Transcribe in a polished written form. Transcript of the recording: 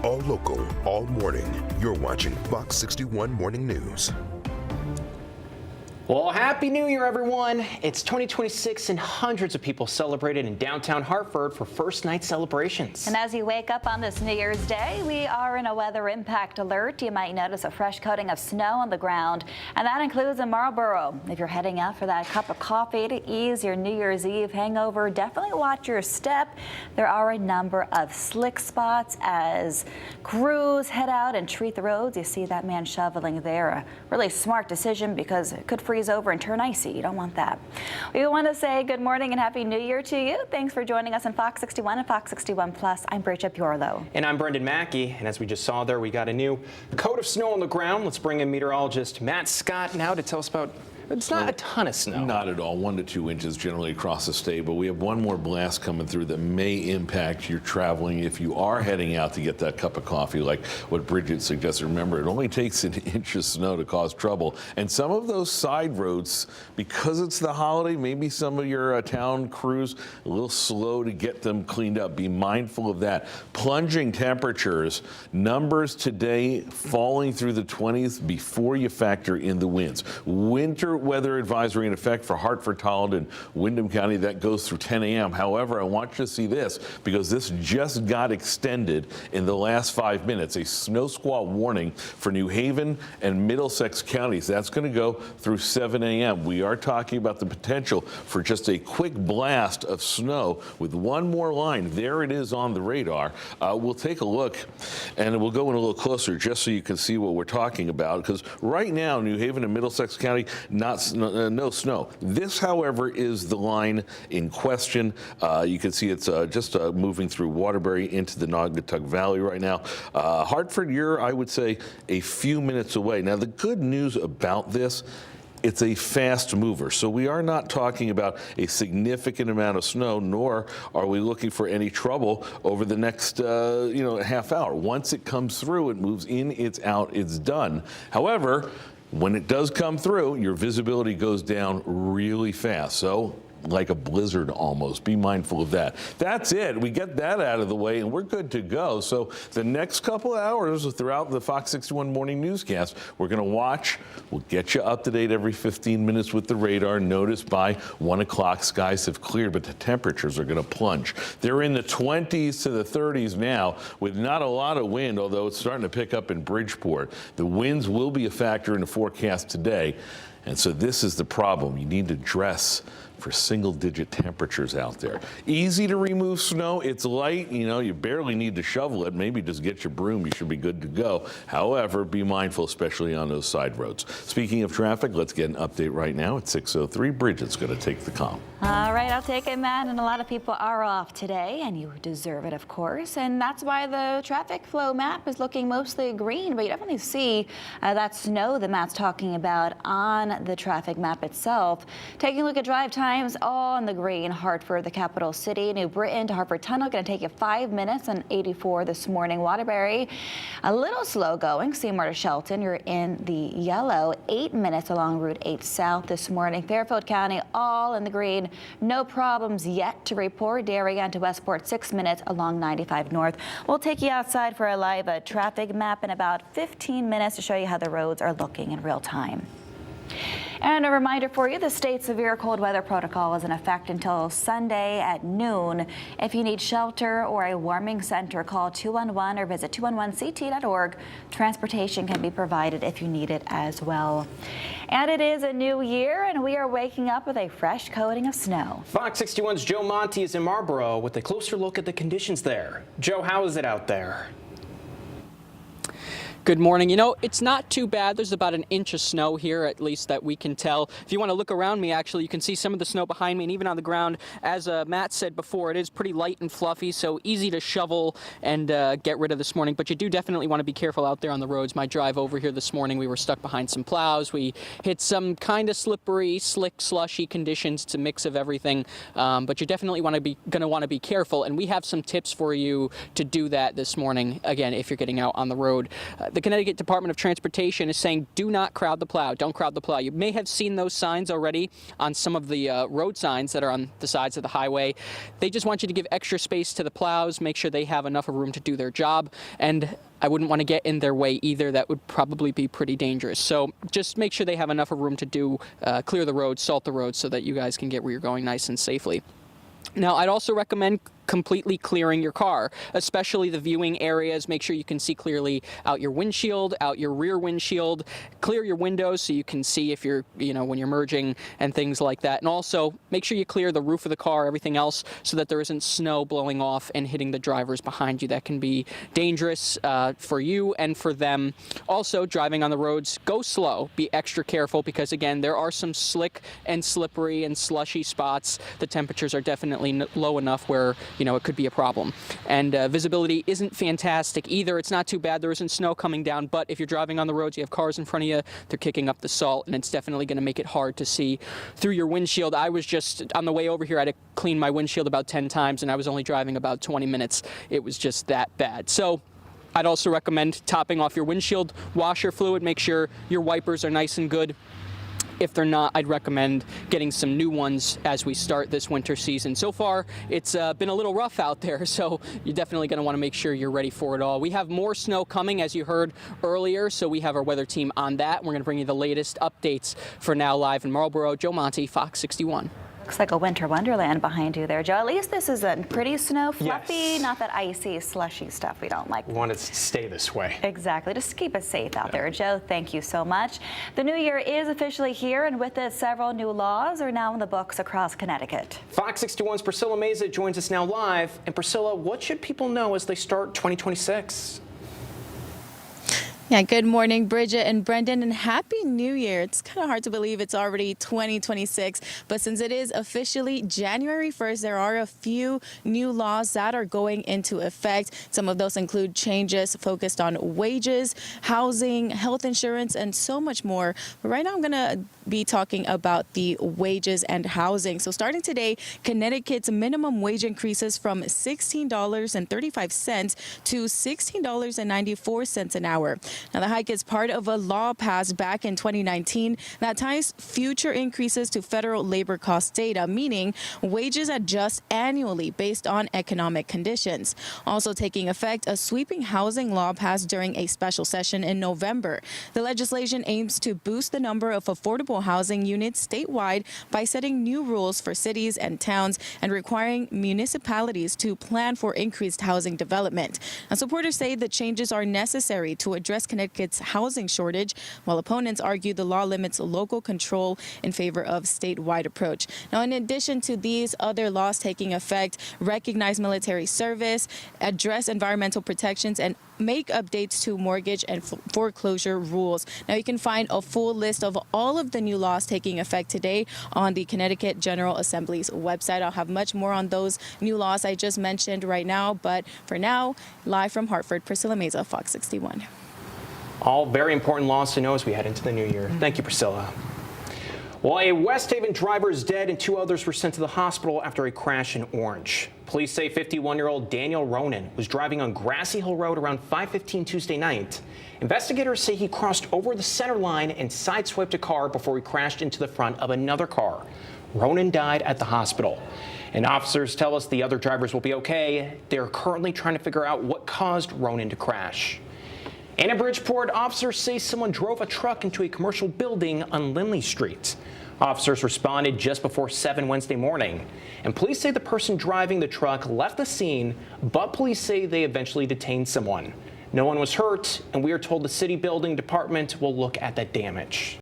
all local, all morning. You're watching Fox 61 Morning News. Well, Happy New Year, everyone. It's 2026 and hundreds of people celebrated in downtown Hartford for first night celebrations. And as you wake up on this New Year's Day, we are in a weather impact alert. You might notice a fresh coating of snow on the ground, and that includes in Marlborough. If you're heading out for that cup of coffee to ease your New Year's Eve hangover, definitely watch your step. There are a number of slick spots as crews head out and treat the roads. You see that man shoveling there. A really smart decision because it could freeze over and turn icy. You don't want that. We want to say good morning and Happy New Year to you. Thanks for joining us on Fox 61 and Fox 61 Plus. I'm Bridget Piorlo. And I'm Brendan Mackey. And as we just saw there, we got a new coat of snow on the ground. Let's bring in meteorologist Matt Scott now to tell us about. It's not a ton of snow. Not at all. 1 to 2 inches generally across the state, but we have one more blast coming through that may impact your traveling if you are heading out to get that cup of coffee, like what Bridget suggested. Remember, it only takes an inch of snow to cause trouble. And some of those side roads, because it's the holiday, maybe some of your town crews a little slow to get them cleaned up. Be mindful of that. Plunging temperatures, numbers today falling through the 20s before you factor in the winds. Winter weather advisory in effect for Hartford, Tolland, and Windham County. That goes through 10 a.m. However, I want you to see this because this just got extended in the last 5 minutes. A snow squall warning for New Haven and Middlesex counties. That's going to go through 7 a.m. We are talking about the potential for just a quick blast of snow with one more line. There it is on the radar. We'll take a look and we'll go in a little closer just so you can see what we're talking about, because right now, New Haven and Middlesex County, no snow. This, however, is the line in question. You can see it's just moving through Waterbury into the Naugatuck Valley right now. Hartford, you're, I would say, a few minutes away. Now, the good news about this, it's a fast mover. So we are not talking about a significant amount of snow, nor are we looking for any trouble over the next half hour. Once it comes through, it moves in, it's out, it's done. However, when it does come through, your visibility goes down really fast. So like a blizzard almost. Be mindful of that. That's it. We get that out of the way and we're good to go. So the next couple of hours throughout the Fox 61 morning newscast, we're going to watch. We'll get you up to date every 15 minutes with the radar. Notice by 1 o'clock, skies have cleared, but the temperatures are going to plunge. They're in the 20s to the 30s now with not a lot of wind, although it's starting to pick up in Bridgeport. The winds will be a factor in the forecast today. And so this is the problem. You need to dress for single-digit temperatures out there. Easy to remove snow. It's light. You barely need to shovel it. Maybe just get your broom. You should be good to go. However, be mindful, especially on those side roads. Speaking of traffic, let's get an update right now at 6:03. Bridget's going to take the calm. All right, I'll take it, Matt. And a lot of people are off today, and you deserve it, of course. And that's why the traffic flow map is looking mostly green. But you definitely see that snow that Matt's talking about on the traffic map itself. Taking a look at drive times, all in the green. Hartford, the capital city, New Britain to Hartford Tunnel, going to take you 5 minutes on 84 this morning. Waterbury, a little slow going. Seymour to Shelton, you're in the yellow. 8 minutes along Route 8 South this morning. Fairfield County, all in the green. No problems yet to report. Darien to Westport, 6 minutes along 95 North. We'll take you outside for a live traffic map in about 15 minutes to show you how the roads are looking in real time. And a reminder for you, the state severe cold weather protocol is in effect until Sunday at noon. If you need shelter or a warming center, call 211 or visit 211ct.org. Transportation can be provided if you need it as well. And it is a new year, and we are waking up with a fresh coating of snow. Fox 61's Joe Monty is in Marlborough with a closer look at the conditions there. Joe, how is it out there? Good morning. It's not too bad. There's about an inch of snow here, at least that we can tell. If you want to look around me, actually, you can see some of the snow behind me, and even on the ground. As Matt said before, it is pretty light and fluffy, so easy to shovel and get rid of this morning. But you do definitely want to be careful out there on the roads. My drive over here this morning, we were stuck behind some plows. We hit some kind of slippery, slick, slushy conditions. It's a mix of everything. But you definitely going to want to be careful, and we have some tips for you to do that this morning, again, if you're getting out on the road. the Connecticut Department of Transportation is saying do not crowd the plow. Don't crowd the plow. You may have seen those signs already on some of the road signs that are on the sides of the highway. They just want you to give extra space to the plows, make sure they have enough room to do their job, and I wouldn't want to get in their way either. That would probably be pretty dangerous. So just make sure they have enough room to clear the road, salt the road, so that you guys can get where you're going nice and safely. Now, I'd also recommend completely clearing your car, especially the viewing areas. Make sure you can see clearly out your windshield, out your rear windshield. Clear your windows so you can see if you're, when you're merging and things like that. And also make sure you clear the roof of the car, everything else, so that there isn't snow blowing off and hitting the drivers behind you. That can be dangerous for you and for them. Also, driving on the roads, go slow. Be extra careful because, again, there are some slick and slippery and slushy spots. The temperatures are definitely low enough where it could be a problem. And visibility isn't fantastic either. It's not too bad. There isn't snow coming down, but if you're driving on the roads, you have cars in front of you, they're kicking up the salt, and it's definitely going to make it hard to see through your windshield. I was just, on the way over here, I had to clean my windshield about 10 times, and I was only driving about 20 minutes. It was just that bad. So I'd also recommend topping off your windshield washer fluid. Make sure your wipers are nice and good. If they're not, I'd recommend getting some new ones as we start this winter season. So far, it's been a little rough out there, so you're definitely going to want to make sure you're ready for it all. We have more snow coming, as you heard earlier, so we have our weather team on that. We're going to bring you the latest updates. For now, live in Marlborough, Joe Monty, Fox 61. Looks like a winter wonderland behind you there, Joe. At least this isn't pretty snow, fluffy, Yes. Not that icy, slushy stuff we don't like. We want it to stay this way. Exactly. Just keep us safe out there, Joe. Thank you so much. The new year is officially here, and with it, several new laws are now in the books across Connecticut. Fox 61's Priscilla Meza joins us now live. And Priscilla, what should people know as they start 2026? Yeah, good morning, Bridget and Brendan, and Happy New Year. It's kind of hard to believe it's already 2026, but since it is officially January 1st, there are a few new laws that are going into effect. Some of those include changes focused on wages, housing, health insurance, and so much more. But right now, I'm going to be talking about the wages and housing. So starting today, Connecticut's minimum wage increases from $16.35 to $16.94 an hour. Now, the hike is part of a law passed back in 2019 that ties future increases to federal labor cost data, meaning wages adjust annually based on economic conditions. Also taking effect, a sweeping housing law passed during a special session in November. The legislation aims to boost the number of affordable housing units statewide by setting new rules for cities and towns and requiring municipalities to plan for increased housing development. Now, supporters say the changes are necessary to address Connecticut's housing shortage, while opponents argue the law limits local control in favor of statewide approach. Now, in addition to these other laws taking effect, recognize military service, address environmental protections, and make updates to mortgage and foreclosure rules. Now, you can find a full list of all of the new laws taking effect today on the Connecticut General Assembly's website. I'll have much more on those new laws I just mentioned right now, but for now, live from Hartford, Priscilla Meza, Fox 61. All very important laws to know as we head into the new year. Thank you, Priscilla. Well, a West Haven driver is dead and 2 others were sent to the hospital after a crash in Orange. Police say 51-year-old Daniel Ronan was driving on Grassy Hill Road around 5:15 Tuesday night. Investigators say he crossed over the center line and sideswiped a car before he crashed into the front of another car. Ronan died at the hospital. And officers tell us the other drivers will be okay. They're currently trying to figure out what caused Ronan to crash. And in Bridgeport, officers say someone drove a truck into a commercial building on Lindley Street. Officers responded just before 7 Wednesday morning. And police say the person driving the truck left the scene, but police say they eventually detained someone. No one was hurt, and we are told the city building department will look at that damage.